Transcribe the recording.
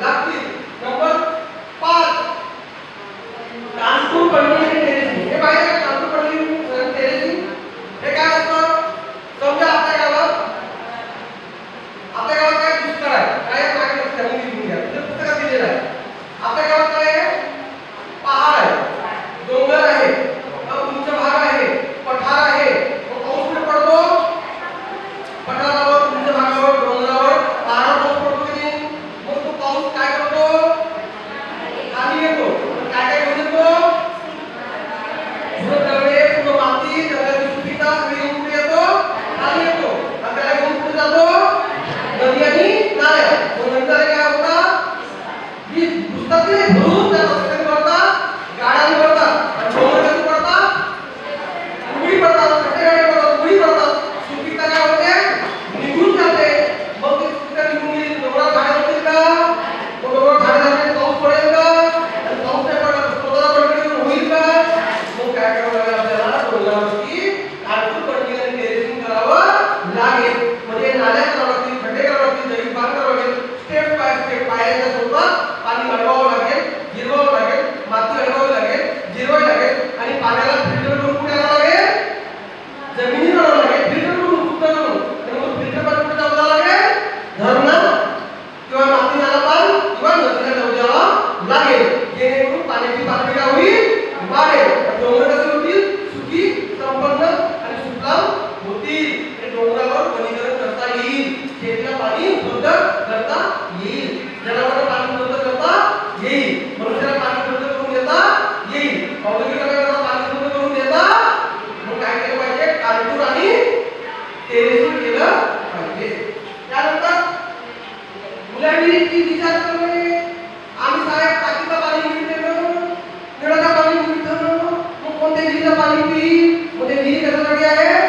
लागतील. नंबर 5 कांटूर पडली आणि टेरेसिंग. हे पाहिजे का कांटूर पडली आणि टेरेसिंग? हे काय असतं? समजा आपल्या गावात काय दुष्काळ आहे. काय मागे लक्ष द्या, मी घ्या. तुझ्या पुस्तकात दिलेलं आहे. आपल्या गावात काय आहे? पहाड आहे, डोंगर आहे, उंच भाग आहे, पठार आहे. पाऊस कुठे पडतो? पठारावर, उंच भागावर, डोंगरावर, पहाडावर पाऊस पडतो की नाही? मग तो पाऊस काय करतो? खाली येतो. काय काय घेऊन येतो? दगडे, पूर्ण माती, दगडाची सुपीकता सगळी घेऊन कुठे येतो? खाली येतो. आणि त्याला घेऊन कुठे जातो? नदी आणि नाल्या. मग नंतर काय होतं? ही पुस्तके भरून त्या रस्त्याने पडतात, गाड्यांनी पडतात. आणि डोंगर कधी पडतात? उडी पडतात, खड्डे पडतात, उडी पडतात. सुपीकता काय होते? निघून जाते. मग ती सुपीकता निघून गेली, डोंगरात झाडे होतील का? मग डोंगरात झाडे झाले पाऊस पडेल का? आणि पाऊस नाही पडला तर स्वतःला पडली होईल का? मग काय करावं लागेल आपल्याला? डोंगरावरती कांटूर पडली आणि टेरेसिंग करावं लागेल. म्हणजे नाल्या करावं लागतील, खड्डे करावं लागतील, जैविक बांध करावं लागेल. स्टेप बाय स्टेप पायऱ्यांच्या स्वरूपात पाणी अडवावं लागेल, जिरवावं लागेल, माती अडवावी लागेल, जिरवावी लागेल आणि पाण्याला फिल्टर करून कुठे आणावं लागेल? जमिनीवर आणावं लागेल. फिल्टर करून शुद्ध करून. आणि मग फिल्टर पाणी कुठे जावं लागेल? धरणात किंवा माती नाला पाल किंवा नदीला जाऊ द्यावं लागेल. जेणेकरून पाण्याची पातळी काय होईल? वाढेल. डोंगर कसे होतील? सुखी, संपन्न आणि सुफलाम होतील. आणि डोंगरावर वनीकरण करता येईल, शेतीला पाणी उपलब्ध करता येईल, जनावरांना पाणी उपलब्ध करता येईल, मनुष्याला पाणी उपलब्ध करून देता येईल, औद्योगिकरणाला पाणी उपलब्ध करून देता. मग काय केलं पाहिजे? कांटूर आणि टेरेसिंग केलं पाहिजे. त्यानंतर मुलांनी विचार करणे, आम्ही साहेब टाकीचं पाणी मिळते, नळाचं पाणी मिळतं, मग कोणत्या विहिरीचं पाणी पिईल? मग ते विहीर कशासाठी आहे?